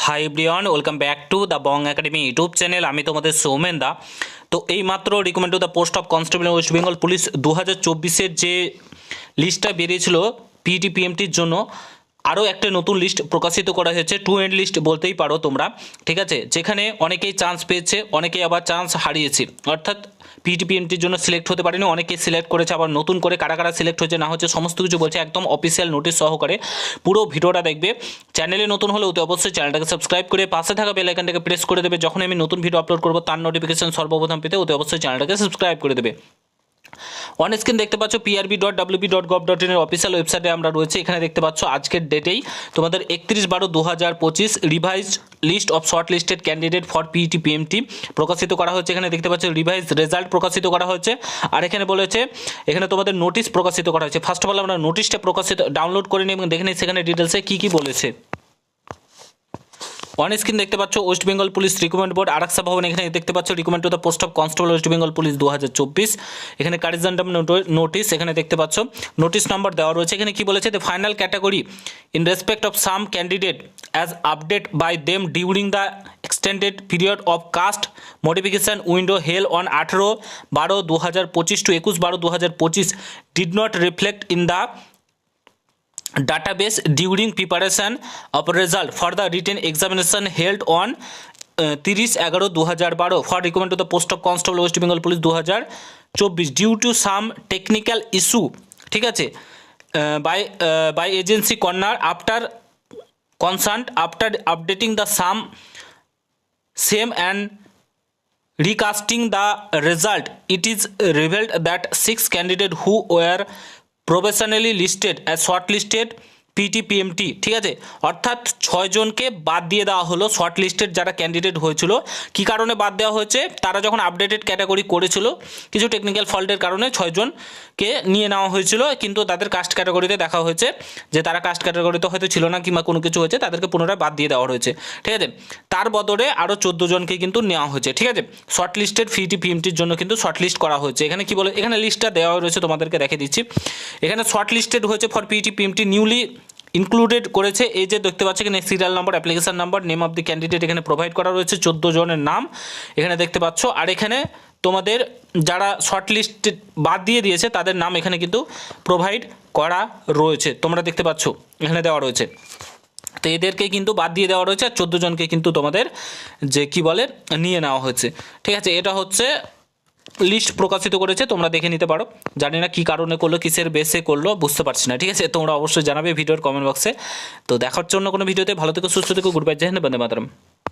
High everyone, welcome back to the Bong academy YouTube channel. আমি তোমাদের সৌমেন দা। তো এইমাত্র recommend to the post of constable West Bengal police 2024-এর যে লিস্টটা বেরিয়েছিল পিটি পিএমটির জন্য, আরও একটা নতুন লিস্ট প্রকাশিত করা হয়েছে। টু এন্ড লিস্ট বলতেই পারো তোমরা, ঠিক আছে, যেখানে অনেকেই চান্স পেয়েছে, অনেকেই আবার চান্স হারিয়েছে। অর্থাৎ পিটিপিএমটির জন্য সিলেক্ট হতে পারেনি, অনেকেই সিলেক্ট করেছে, আবার নতুন করে কারা কারা সিলেক্ট হচ্ছে না হচ্ছে সমস্ত কিছু বলছে, একদম অফিসিয়াল নোটিশ সহকারে পুরো ভিডিওটা দেখবে। চ্যানেলে নতুন হলে অতি অবশ্যই চ্যানেলটাকে সাবস্ক্রাইব করে পাশে থাকা বেল আইকনটাকে প্রেস করে দেবে। যখন আমি নতুন ভিডিও আপলোড করবো তার নোটিফিকেশন সর্বপ্রথম পেতে অতি অবশ্যই চ্যানেলটাকে সাবস্ক্রাইব করে দেবে। অন স্ক্রিন দেখতে পাচ্ছ prb.wp.gov.in এর অফিসিয়াল ওয়েবসাইটে আমরা রয়েছে। এখানে দেখতে পাচ্ছ আজকের ডেটেই তোমাদের 31/12/2025 revised list of shortlisted candidate for PET PMT প্রকাশিত করা হয়েছে। এখানে দেখতে পাচ্ছ রিভাইজ রেজাল্ট প্রকাশিত করা হয়েছে। আর এখানে বলেছে এখানে তোমাদের নোটিশ প্রকাশিত করা হয়েছে। ফার্স্ট অফ অল আমরা নোটিশটা ডাউনলোড করে নিই এবং দেখে নিই সেখানে ডিটেলসে কী কী বলেছে। অন স্ক্রিন দেখতে পাচ্ছ West Bengal police recruitment board Araksha ভবন। এখানে দেখতে পাচ্ছ recruitment to the post of constable West Bengal police 2024। এখানে কারিজেন্ডাম নোটিশ এখানে দেখতে পাচ্ছ, নোটিশ নাম্বার দেওয়া রয়েছে। এখানে কি বলেছে, the final category in respect of some candidate as update by them during the extended period of caste modification window held on 18/12/2025 to 21/12/2025 did not reflect in the database during preparation of result for the written examination held on 30/11/2012 for recommend to the post of constable West Bengal Police 2024 due to some technical issue, ঠিক আছে, by agency corner after concerned after updating the same and recasting the result, it is revealed that 6 candidates who were professionally listed as short listed PTPMT, ঠিক আছে, অর্থাৎ 6 জনকে বাদ দিয়ে দেওয়া হলো শর্ট লিস্টেড যারা ক্যান্ডিডেট হয়েছিল। কী কারণে বাদ দেওয়া হয়েছে, তারা যখন আপডেটেড ক্যাটাগরি করেছিল কিছু টেকনিক্যাল ফল্টের কারণে 6 জনকে নিয়ে নেওয়া হয়েছিল, কিন্তু তাদের কাস্ট ক্যাটাগরিতে দেখা হয়েছে যে তারা কাস্ট ক্যাটাগরিতে হয়তো ছিল না কিংবা কোনো কিছু হয়েছে, তাদেরকে পুনরায় বাদ দিয়ে দেওয়া হয়েছে, ঠিক আছে। তার বদলে আরও 14 জনকে কিন্তু নেওয়া হয়েছে, ঠিক আছে। শর্ট লিস্টেড পিটিপিএমটির জন্য কিন্তু শর্ট লিস্ট করা হয়েছে। এখানে কি বলে, এখানে লিস্টটা দেওয়া রয়েছে, তোমাদেরকে দেখে দিচ্ছি। এখানে শর্ট লিস্টেড হয়েছে ফর পিটিপিএমটি নিউলি ইনক্লুডেড করেছে। এই যে দেখতে পাচ্ছ এখানে serial number, application number, name of the candidate এখানে প্রোভাইড করা রয়েছে, 14 জনের নাম এখানে দেখতে পাচ্ছ। আর এখানে তোমাদের যারা শর্ট লিস্ট বাদ দিয়ে দিয়েছে তাদের নাম এখানে কিন্তু প্রোভাইড করা রয়েছে, তোমরা দেখতে পাচ্ছ এখানে দেওয়া রয়েছে। তো এদেরকে কিন্তু বাদ দিয়ে দেওয়া রয়েছে, আর 14 জনকে কিন্তু তোমাদের যে কি বলে নিয়ে নেওয়া হয়েছে, ঠিক আছে। এটা হচ্ছে লিস্ট প্রকাশিত করেছে, তোমরা দেখে নিতে পারো। জানি না কী কারণে করলো, কিসের বেসে করলো বুঝতে পারছি না, ঠিক আছে। তোমরা অবশ্যই জানাবে ভিডিওর কমেন্ট বক্সে। তো দেখার জন্য কোনো ভিডিওতে ভালো থেকো, সুস্থ থেকো, গুড বাই, জয় হিন্দ, বন্দে মাতরম।